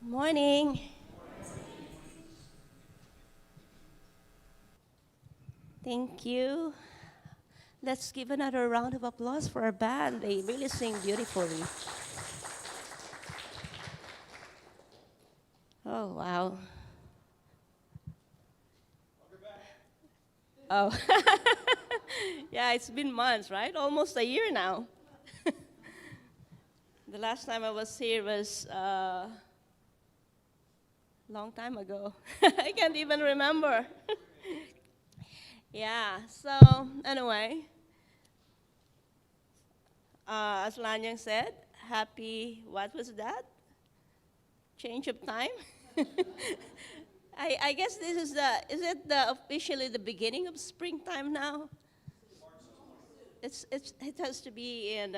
Morning. Thank you. Let's give another round of applause for our band. They really sing beautifully. Oh, wow. Oh, yeah, it's been months, right? Almost a year now. The last time I was here was a long time ago. I can't even remember. Yeah, so anyway, as Lanyang said, happy, what was that? Change of time? I guess this is is it officially the beginning of springtime now? It has to be in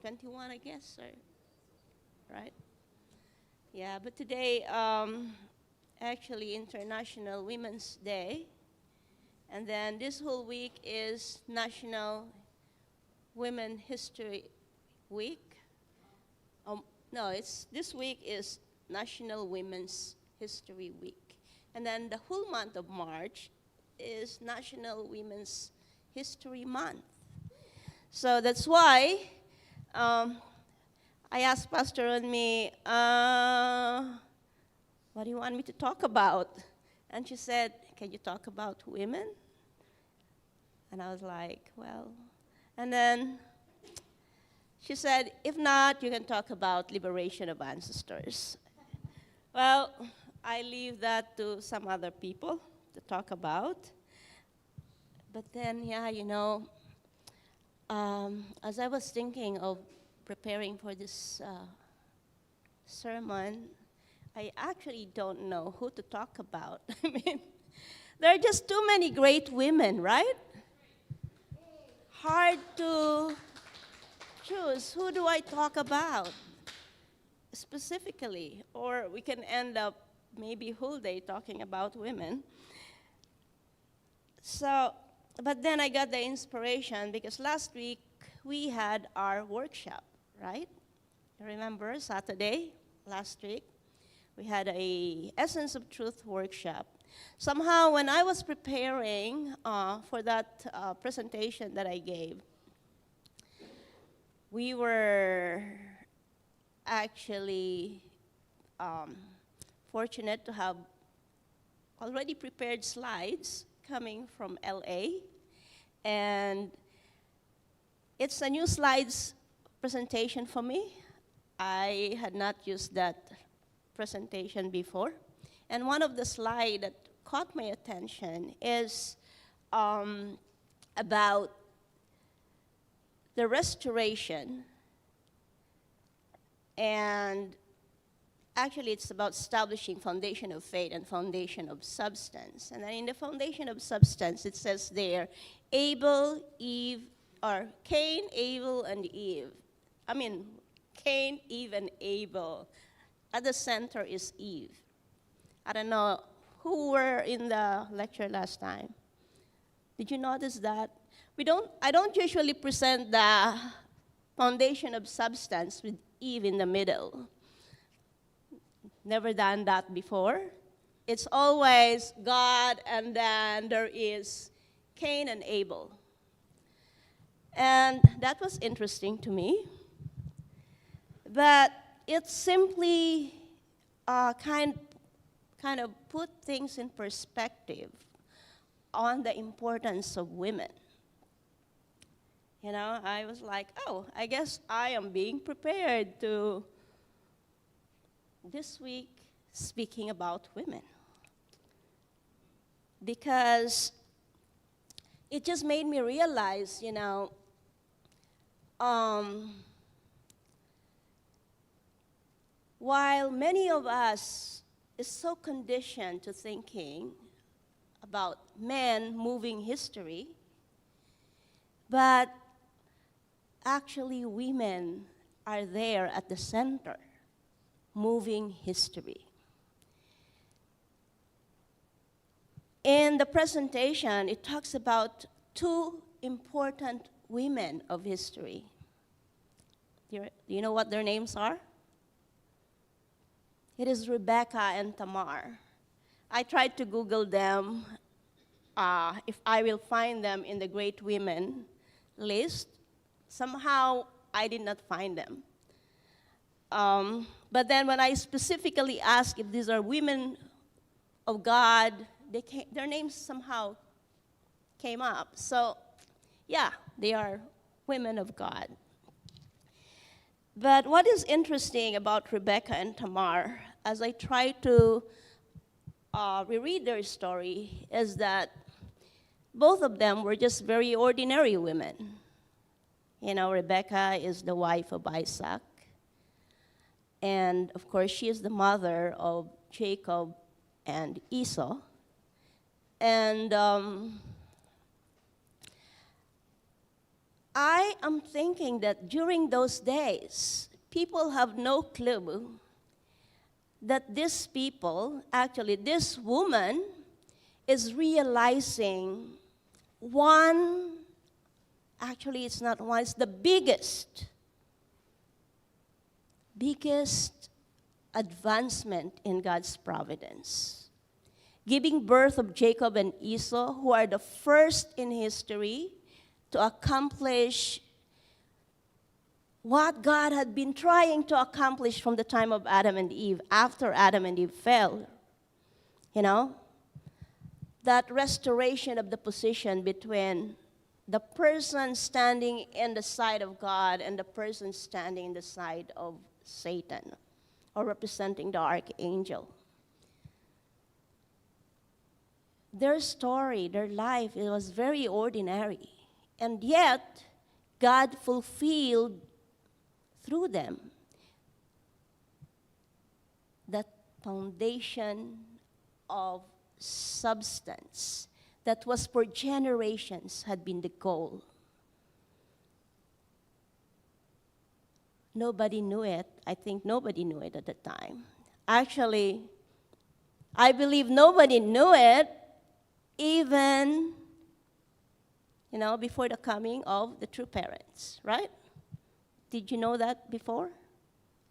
21, I guess, right? Yeah, but today, actually International Women's Day, and then this whole week is National Women History Week. No, this week is National Women's History Week. And then the whole month of March is National Women's History Month. So that's why I asked Pastor Unmi, what do you want me to talk about? And she said, can you talk about women? And I was like, well, and then she said, if not, you can talk about liberation of ancestors. Well, I leave that to some other people to talk about. But then, yeah, as I was thinking of preparing for this sermon, I actually don't know who to talk about. I mean, there are just too many great women, right? Hard to choose. Who do I talk about specifically? Or we can end up maybe whole day talking about women. So, but then I got the inspiration because last week we had our workshop, right? Remember Saturday last week? We had a Essence of Truth workshop. Somehow when I was preparing for that presentation that I gave, we were actually fortunate to have already prepared slides coming from LA. And it's a new slides presentation for me. I had not used that presentation before. And one of the slides that caught my attention is about the restoration, and actually it's about establishing foundation of faith and foundation of substance. And then in the foundation of substance, it says there, Abel, Eve, or Cain, Abel, and Eve. I mean, Cain, Eve, and Abel. At the center is Eve. I don't know who were in the lecture last time. Did you notice that? I don't usually present the foundation of substance with Eve in the middle. Never done that before. It's always God, and then there is Cain and Abel. And that was interesting to me. But it simply kind of put things in perspective on the importance of women. You know, I was like, oh, I guess I am being prepared to this week speaking about women. Because it just made me realize, while many of us is so conditioned to thinking about men moving history, but actually women are there at the center, moving history. In the presentation, it talks about two important women of history. Do you know what their names are? It is Rebecca and Tamar. I tried to Google them, if I will find them in the great women list. Somehow, I did not find them. But then when I specifically asked if these are women of God, their names somehow came up. So, yeah, they are women of God. But what is interesting about Rebecca and Tamar, as I try to reread their story, is that both of them were just very ordinary women. You know, Rebecca is the wife of Isaac. And of course, she is the mother of Jacob and Esau. And I am thinking that during those days, people have no clue that these people, actually this woman, is realizing actually it's not one, it's the biggest advancement in God's providence. Giving birth of Jacob and Esau, who are the first in history to accomplish what God had been trying to accomplish from the time of Adam and Eve, after Adam and Eve fell. You know, that restoration of the position between the person standing in the side of God and the person standing in the side of Satan, or representing the archangel. Their story, their life, it was very ordinary. And yet, God fulfilled through them that foundation of substance that was for generations had been the goal. Nobody knew it. I think nobody knew it at the time. Actually, I believe nobody knew it even, before the coming of the true parents, right? Did you know that before?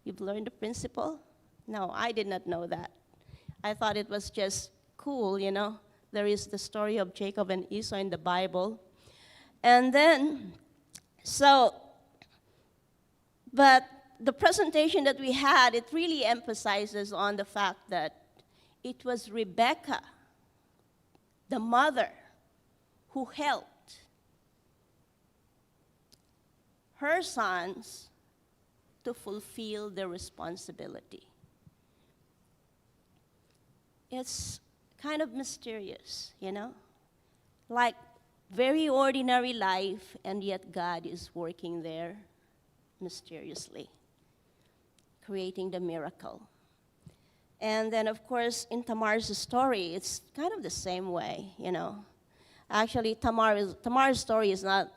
You've learned the principle? No, I did not know that. I thought it was just cool, There is the story of Jacob and Esau in the Bible. And then, but the presentation that we had, it really emphasizes on the fact that it was Rebecca, the mother, who helped her sons to fulfill their responsibility. It's kind of mysterious, Like very ordinary life, and yet God is working there mysteriously, creating the miracle. And then, of course, in Tamar's story, it's kind of the same way, Actually, Tamar's story is not,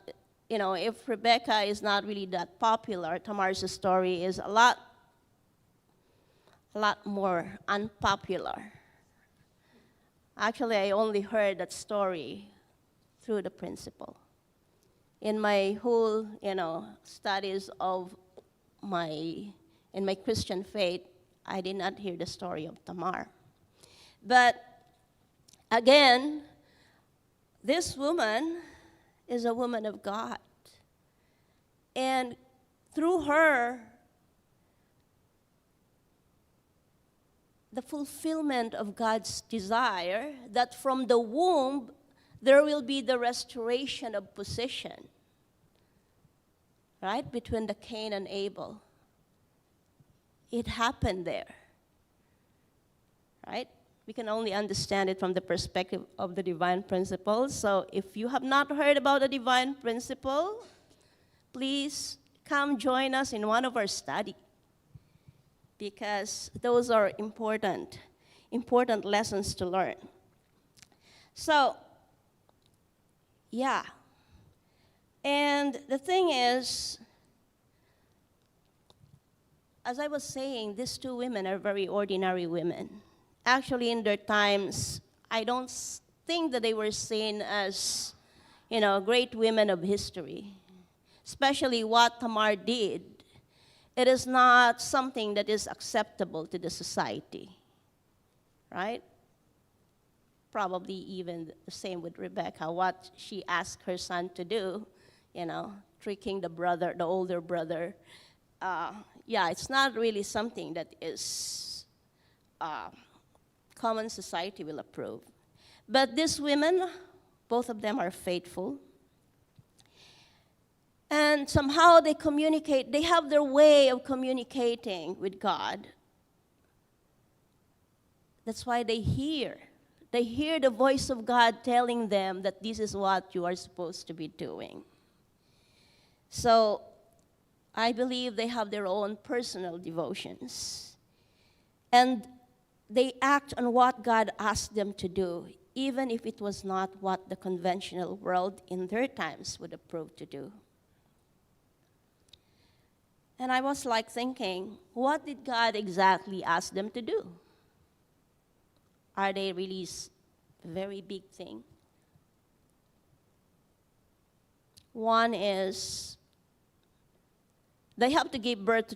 if Rebecca is not really that popular, Tamar's story is a lot more unpopular. Actually, I only heard that story through the principle. In my whole, studies of in my Christian faith, I did not hear the story of Tamar. But again, this woman is a woman of God. And through her, the fulfillment of God's desire that from the womb there will be the restoration of position, right, between the Cain and Abel. It happened there, right? We can only understand it from the perspective of the divine principle. So if you have not heard about the divine principle, please come join us in one of our studies, because those are important lessons to learn. So, yeah. And the thing is, as I was saying, these two women are very ordinary women. Actually, in their times, I don't think that they were seen as, great women of history, especially what Tamar did. it is not something that is acceptable to the society, right? Probably even the same with Rebecca, what she asked her son to do, tricking the older brother. Yeah, it's not really something that is common society will approve. But these women, both of them are faithful. And somehow they communicate, they have their way of communicating with God. That's why they hear. They hear the voice of God telling them that this is what you are supposed to be doing. So I believe they have their own personal devotions. And they act on what God asked them to do, even if it was not what the conventional world in their times would approve to do. And I was like thinking, what did God exactly ask them to do? Are they really a very big thing? One is they have to give birth to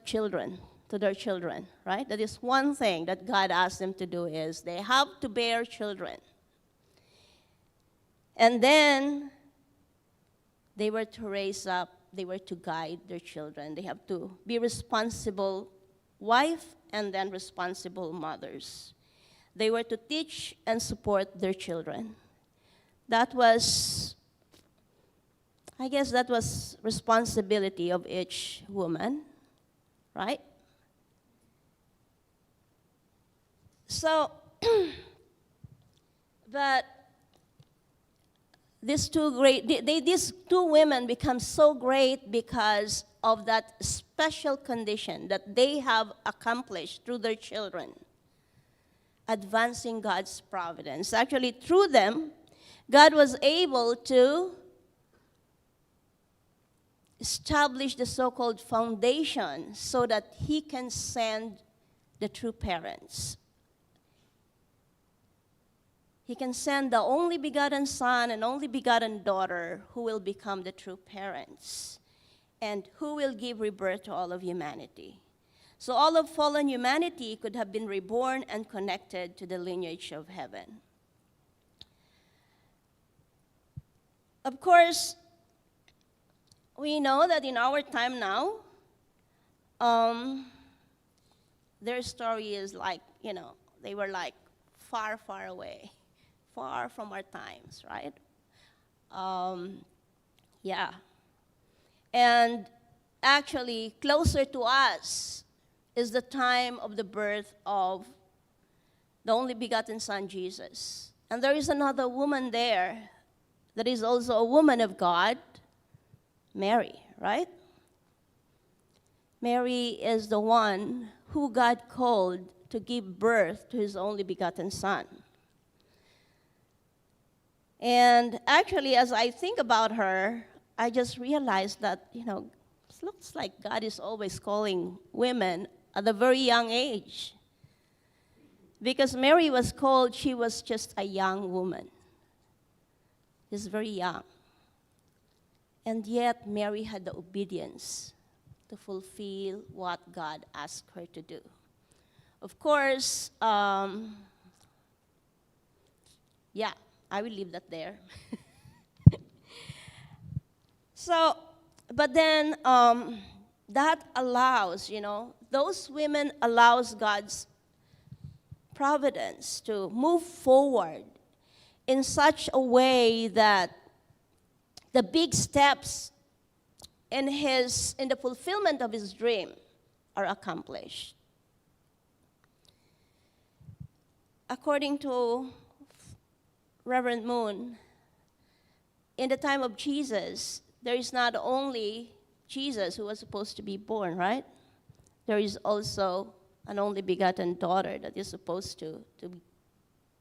their children, right? That is one thing that God asked them to do, is they have to bear children. And then they were to raise up, they were to guide their children. They have to be responsible wife and then responsible mothers. They were to teach and support their children. I guess that was responsibility of each woman, right? So, but these two women become so great because of that special condition that they have accomplished through their children, advancing God's providence. Actually, through them, God was able to establish the so-called foundation so that he can send the true parents. He can send the only begotten son and only begotten daughter who will become the true parents and who will give rebirth to all of humanity. So all of fallen humanity could have been reborn and connected to the lineage of heaven. Of course, we know that in our time now, their story is like, they were like far, far away, far from our times, right? Yeah. And actually, closer to us is the time of the birth of the only begotten Son, Jesus. And there is another woman there that is also a woman of God, Mary, right? Mary is the one who God called to give birth to his only begotten Son. And actually, as I think about her, I just realized that, it looks like God is always calling women at a very young age. Because Mary was called, she was just a young woman. She's very young. And yet, Mary had the obedience to fulfill what God asked her to do. Of course, yeah, I will leave that there. So, but then that allows, those women allows God's providence to move forward in such a way that the big steps in the fulfillment of his dream are accomplished. According to Reverend Moon, in the time of Jesus, there is not only Jesus who was supposed to be born, right? There is also an only begotten daughter that is supposed to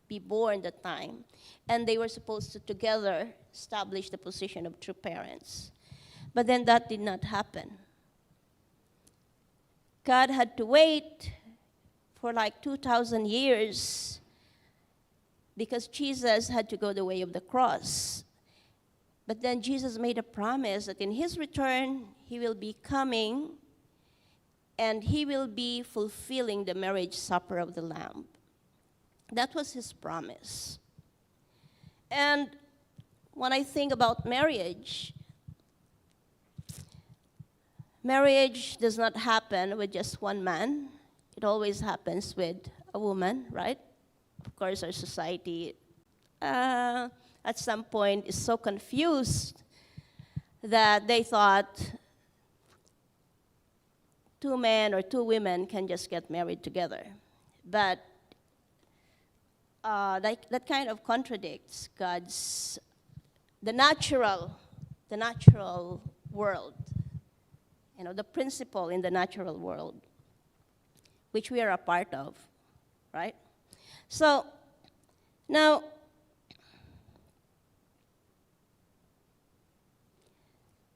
be born that time. And they were supposed to together establish the position of true parents. But then that did not happen. God had to wait for like 2,000 years because Jesus had to go the way of the cross. But then Jesus made a promise that in his return, he will be coming and he will be fulfilling the marriage supper of the Lamb. That was his promise. And when I think about marriage, marriage does not happen with just one man. It always happens with a woman, right? Of course, our society at some point is so confused that they thought two men or two women can just get married together. But that kind of contradicts the natural world, the principle in the natural world, which we are a part of, right? So, now,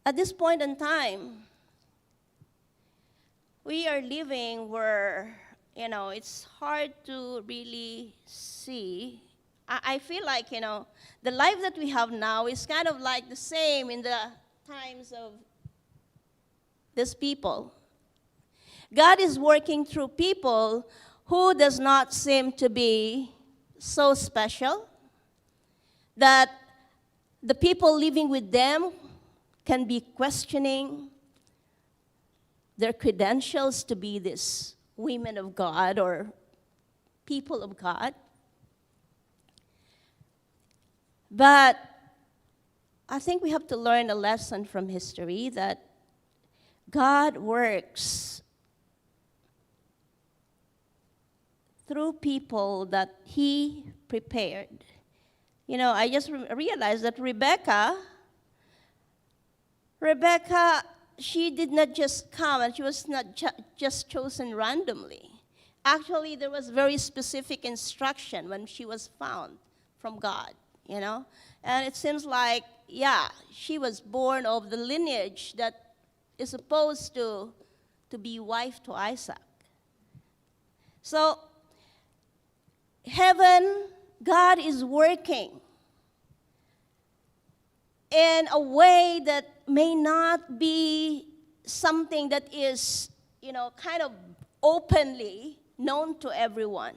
at this point in time, we are living where, it's hard to really see. I feel like, the life that we have now is kind of like the same in the times of these people. God is working through people who does not seem to be so special that the people living with them can be questioning their credentials to be these women of God or people of God. But I think we have to learn a lesson from history that God works through people that he prepared. I just realized that Rebecca, she did not just come, and she was not just chosen randomly. Actually, there was very specific instruction when she was found from God, And it seems like, she was born of the lineage that is supposed to be wife to Isaac. So, heaven, God is working in a way that may not be something that is, kind of openly known to everyone.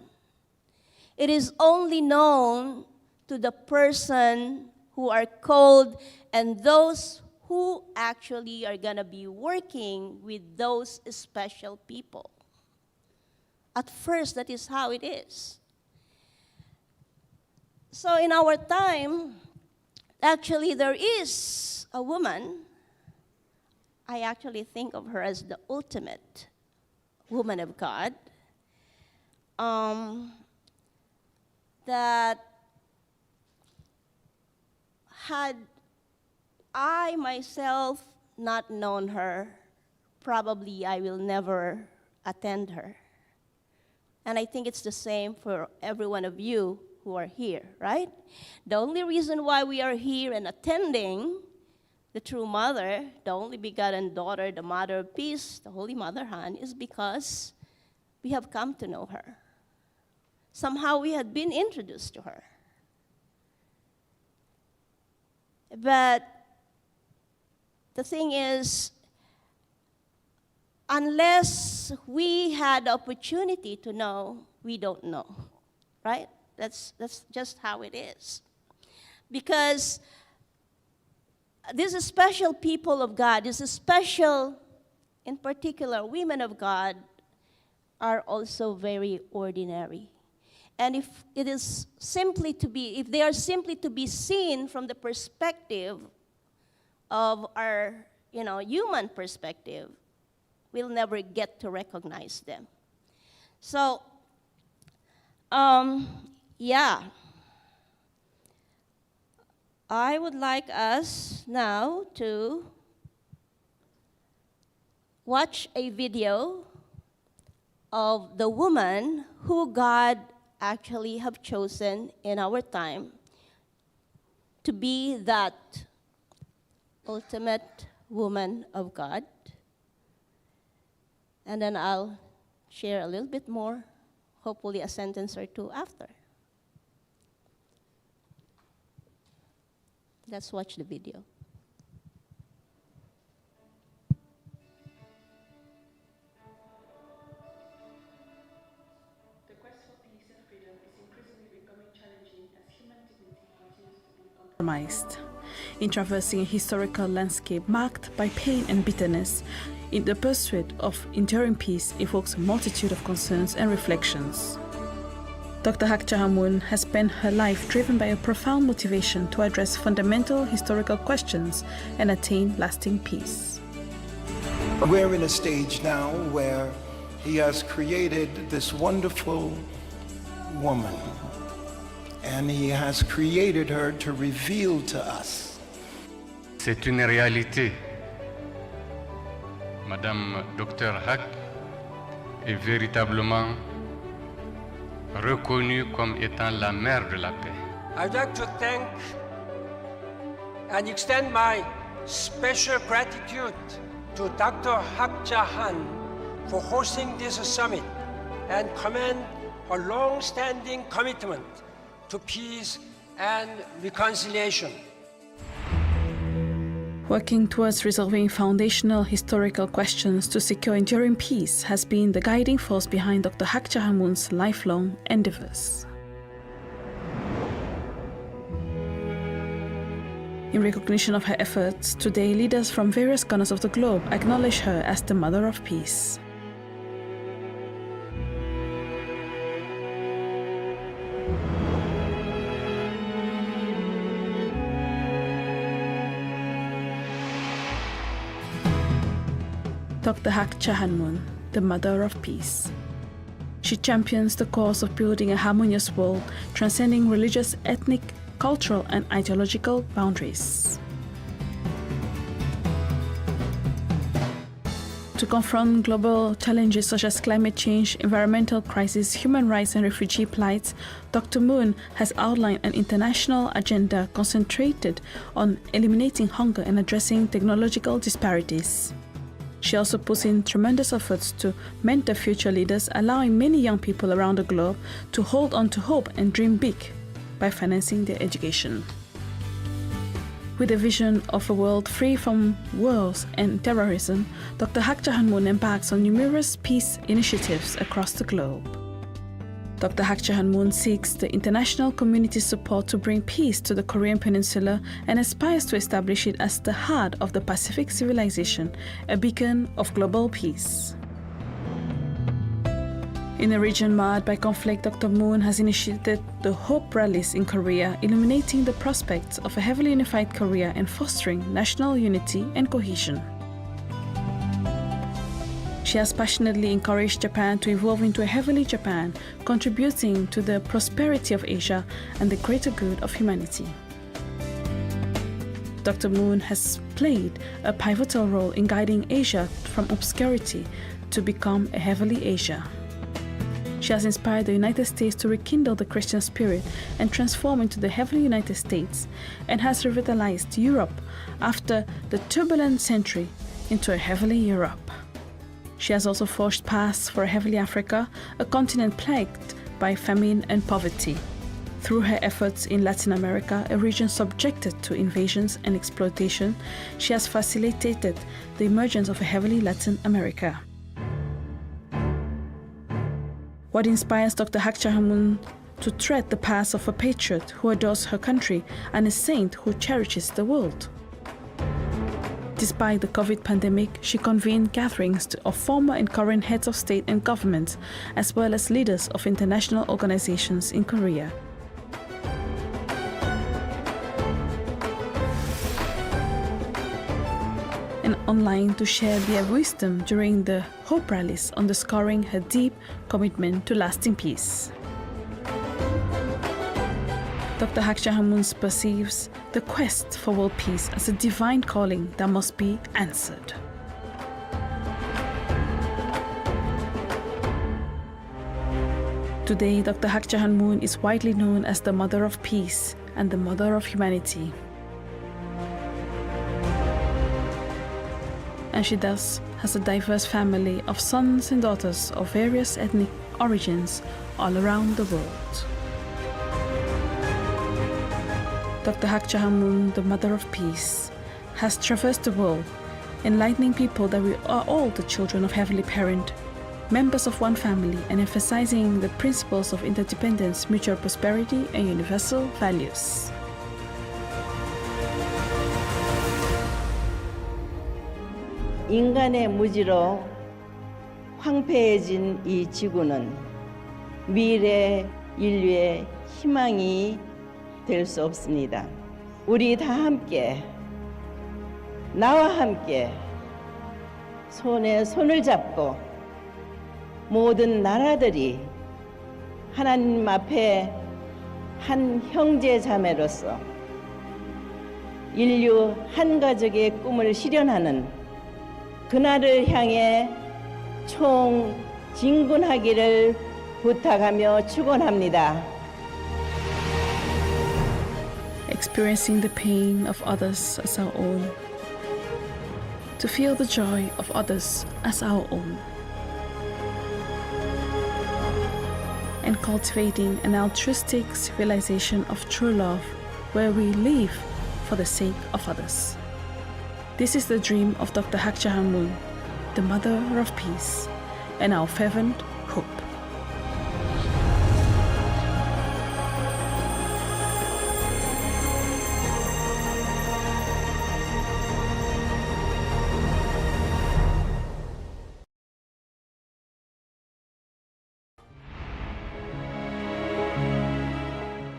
It is only known to the person who are called and those who actually are going to be working with those special people. At first, that is how it is. So in our time, actually, there is a woman. I actually think of her as the ultimate woman of God. That had I myself not known her, probably I will never attend her. And I think it's the same for every one of you who are here, right? The only reason why we are here and attending the true mother, the only begotten daughter, the mother of peace, the Holy Mother Han, is because we have come to know her. Somehow we had been introduced to her. But the thing is, unless we had the opportunity to know, we don't know, right? That's just how it is. Because these special people of God, these special, in particular, women of God, are also very ordinary. And if they are simply to be seen from the perspective of our, human perspective, we'll never get to recognize them. So, I would like us now to watch a video of the woman who God actually have chosen in our time to be that ultimate woman of God. And then I'll share a little bit more, hopefully a sentence or two after. Let's watch the video. in traversing a historical landscape marked by pain and bitterness, in the pursuit of enduring peace evokes a multitude of concerns and reflections. Dr. Hak Cha Han Moon has spent her life driven by a profound motivation to address fundamental historical questions and attain lasting peace. We're in a stage now where he has created this wonderful woman, and he has created her to reveal to us. C'est une réalité. Madame Dr. Hak est véritablement reconnue comme étant la mère de la paix. I'd like to thank and extend my special gratitude to Dr. Hak Cha Han for hosting this summit and commend her long-standing commitment to peace and reconciliation. Working towards resolving foundational historical questions to secure enduring peace has been the guiding force behind Dr. Hak Cha Han Moon's lifelong endeavors. In recognition of her efforts, today leaders from various corners of the globe acknowledge her as the Mother of Peace. Dr. Hak Cha Han Moon, the Mother of Peace. She champions the cause of building a harmonious world, transcending religious, ethnic, cultural, and ideological boundaries. To confront global challenges such as climate change, environmental crisis, human rights, and refugee plight, Dr. Moon has outlined an international agenda concentrated on eliminating hunger and addressing technological disparities. She also puts in tremendous efforts to mentor future leaders, allowing many young people around the globe to hold on to hope and dream big by financing their education. With a vision of a world free from wars and terrorism, Dr. Hak Cha Han Moon embarks on numerous peace initiatives across the globe. Dr. Hak Cha Han Moon seeks the international community's support to bring peace to the Korean Peninsula and aspires to establish it as the heart of the Pacific civilization, a beacon of global peace. In a region marred by conflict, Dr. Moon has initiated the Hope Rallies in Korea, illuminating the prospects of a heavily unified Korea and fostering national unity and cohesion. She has passionately encouraged Japan to evolve into a heavenly Japan, contributing to the prosperity of Asia and the greater good of humanity. Dr. Moon has played a pivotal role in guiding Asia from obscurity to become a heavenly Asia. She has inspired the United States to rekindle the Christian spirit and transform into the heavenly United States, and has revitalized Europe after the turbulent century into a heavenly Europe. She has also forged paths for a heavenly Africa, a continent plagued by famine and poverty. Through her efforts in Latin America, a region subjected to invasions and exploitation, she has facilitated the emergence of a heavenly Latin America. What inspires Dr. Hak Cha Han Moon to tread the path of a patriot who adores her country and a saint who cherishes the world? Despite the COVID pandemic, she convened gatherings of former and current heads of state and government, as well as leaders of international organizations in Korea. And online to share their wisdom during the Hope Rallies, underscoring her deep commitment to lasting peace. Dr. Hak Cha Han Moon perceives the quest for world peace as a divine calling that must be answered. Today, Dr. Hak Cha Han Moon is widely known as the Mother of Peace and the Mother of Humanity. And she thus has a diverse family of sons and daughters of various ethnic origins all around the world. Dr. Hak Cha Han Moon, the Mother of Peace, has traversed the world, enlightening people that we are all the children of Heavenly Parent, members of one family, and emphasizing the principles of interdependence, mutual prosperity, and universal values. 인간의 무지로 황폐해진 이 지구는 미래 인류의 희망이 될 수 없습니다. 우리 다 함께, 나와 함께 손에 손을 잡고 모든 나라들이 하나님 앞에 한 형제 자매로서 인류 한 가족의 꿈을 실현하는 그날을 향해 총진군하기를 부탁하며 축원합니다. Experiencing the pain of others as our own, to feel the joy of others as our own, and cultivating an altruistic civilization of true love where we live for the sake of others. This is the dream of Dr. Hak Ja Han Moon, the Mother of Peace, and our fervent hope.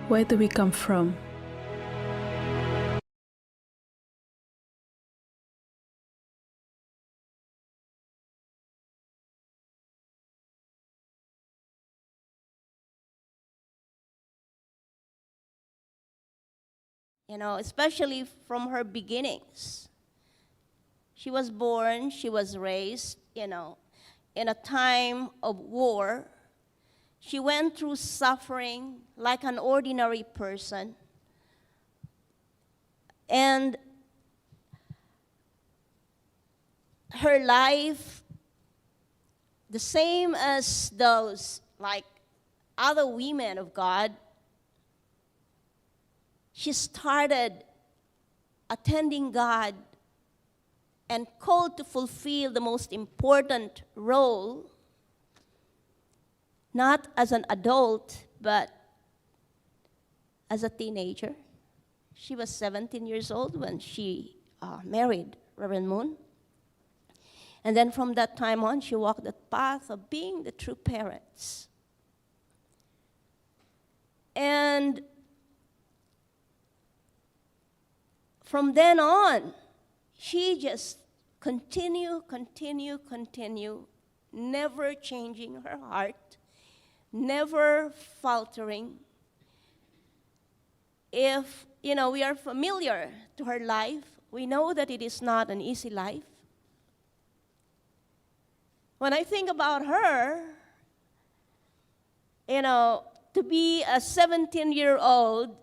Where do we come from? You know, especially from her beginnings. She was born, she was raised, you know, in a time of war. She went through suffering like an ordinary person. And her life, the same as those, like other women of God, she started attending God and called to fulfill the most important role, not as an adult, but as a teenager. She was 17 years old when she married Reverend Moon. And then from that time on, she walked the path of being the true parents. And from then on, she just continue, never changing her heart, never faltering. If, you know, we are familiar to her life, we know that it is not an easy life. When I think about her, you know, to be a 17-year-old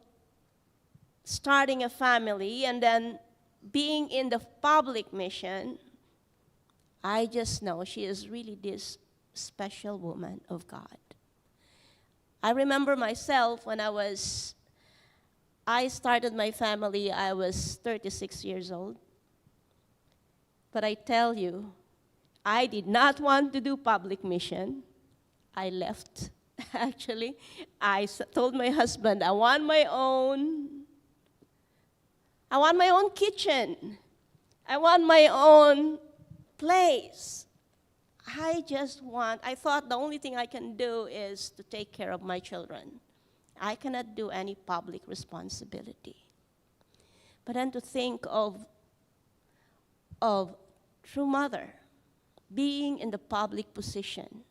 starting a family and then being in the public mission, I just know she is really this special woman of God. I remember myself when I started my family, I was 36 years old. But I tell you, I did not want to do public mission. I left, actually. I told my husband, I want my own kitchen. I want my own place. I thought the only thing I can do is to take care of my children. I cannot do any public responsibility. But then to think of true mother being in the public position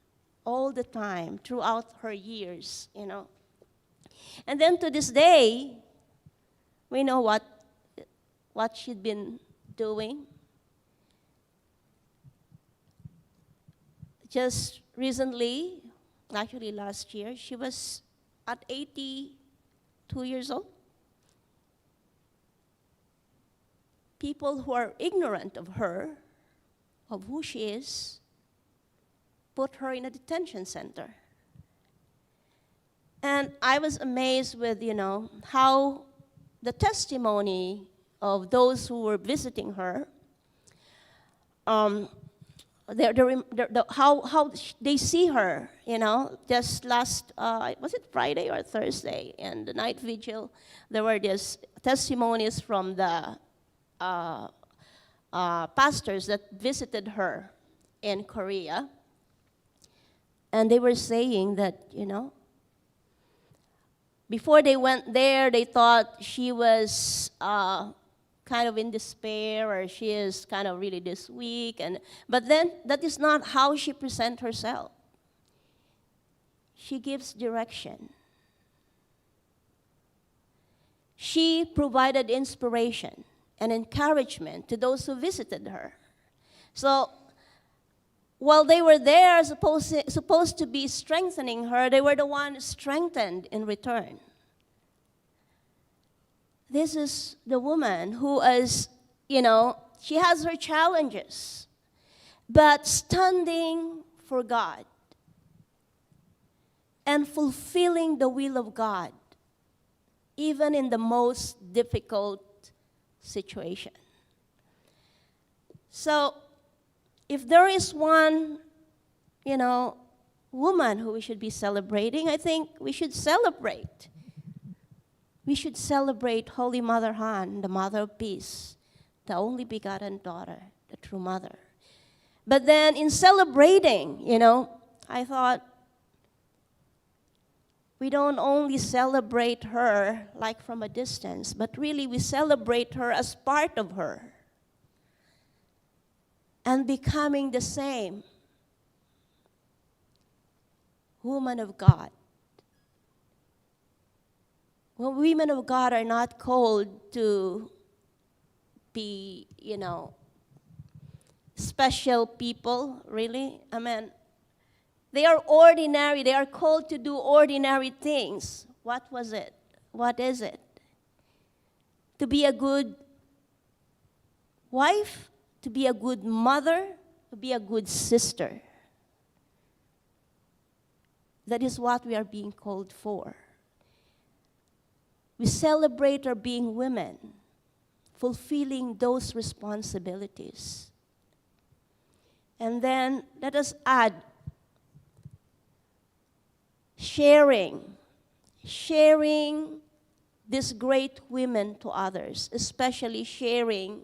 all the time throughout her years, you know. And then to this day, we know what she'd been doing. Just recently, actually last year, she was at 82 years old. People who are ignorant of her, of who she is, put her in a detention center. And I was amazed with, you know, how the testimony of those who were visiting her, how they see her, you know. Just last, was it Friday or Thursday, and the night vigil, there were these testimonies from the pastors that visited her in Korea. And they were saying that, before they went there, they thought she was kind of in despair, or she is kind of really this weak. But then that is not how she presents herself. She gives direction. She provided inspiration and encouragement to those who visited her. So while they were there supposed to be strengthening her, they were the ones strengthened in return. This is the woman who is, she has her challenges, but standing for God and fulfilling the will of God, even in the most difficult situation. So, if there is one, woman who we should be celebrating, I think we should celebrate. We should celebrate Holy Mother Han, the Mother of Peace, the only begotten daughter, the true mother. But then in celebrating, I thought, we don't only celebrate her like from a distance, but really we celebrate her as part of her and becoming the same woman of God. Well, women of God are not called to be, special people, really. I mean, they are ordinary. They are called to do ordinary things. What was it? What is it? To be a good wife, to be a good mother, to be a good sister. That is what we are being called for. We celebrate our being women, fulfilling those responsibilities. And then let us add sharing these great women to others, especially sharing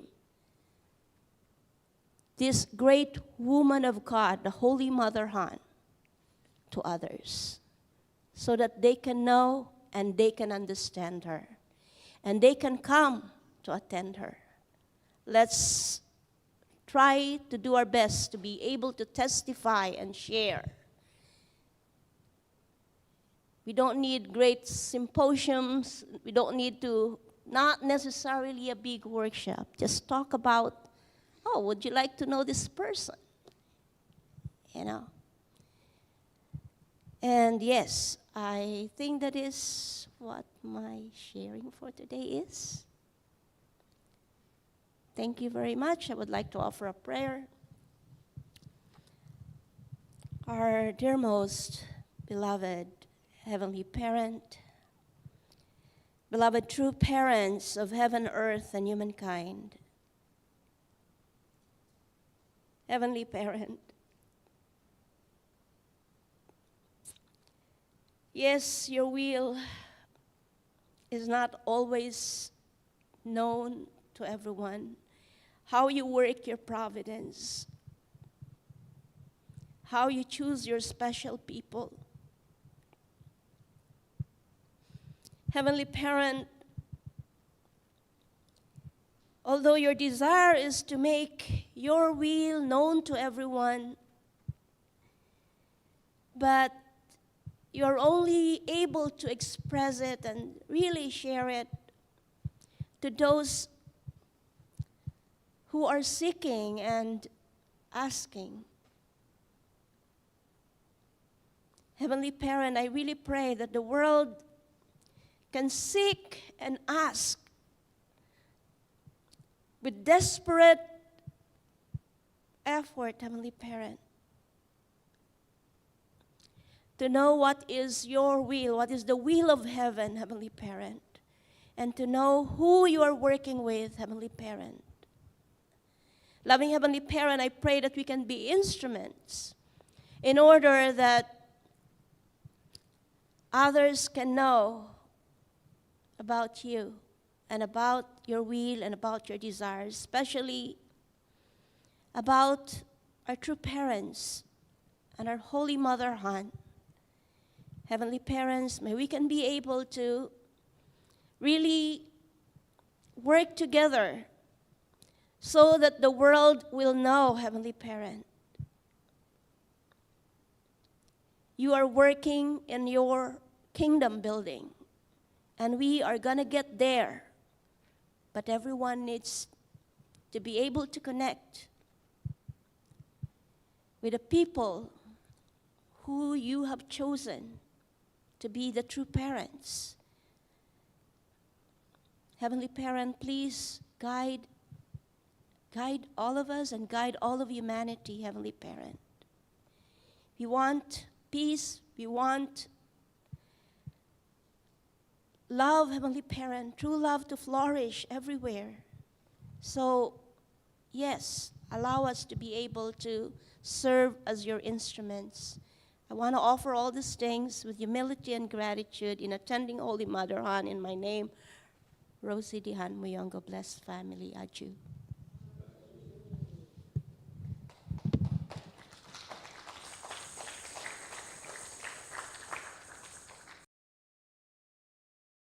this great woman of God, the Holy Mother Han, to others, so that they can know and they can understand her, and they can come to attend her. Let's try to do our best to be able to testify and share. We don't need great symposiums. We don't need to, not necessarily a big workshop. Just talk about, would you like to know this person? And yes, I think that is what my sharing for today is. Thank you very much. I would like to offer a prayer. Our dear most beloved Heavenly Parent, beloved true parents of heaven, earth, and humankind, Heavenly Parent, yes, your will is not always known to everyone. How you work your providence, how you choose your special people. Heavenly Parent, although your desire is to make your will known to everyone, but you're only able to express it and really share it to those who are seeking and asking. Heavenly Parent, I really pray that the world can seek and ask with desperate effort, Heavenly Parent, to know what is your will, what is the will of heaven, Heavenly Parent, and to know who you are working with, Heavenly Parent. Loving Heavenly Parent, I pray that we can be instruments in order that others can know about you and about your will and about your desires, especially about our true parents and our Holy Mother Han. Heavenly Parents, may we can be able to really work together so that the world will know, Heavenly Parent, you are working in your kingdom building, and we are going to get there. But everyone needs to be able to connect with the people who you have chosen to be the true parents. Heavenly Parent, please guide all of us and guide all of humanity, Heavenly Parent. We want peace, we want love, Heavenly Parent, true love to flourish everywhere. So, yes, allow us to be able to serve as your instruments. I want to offer all these things with humility and gratitude in attending Holy Mother Han in my name, Rosie Muyongo, blessed family. Adieu.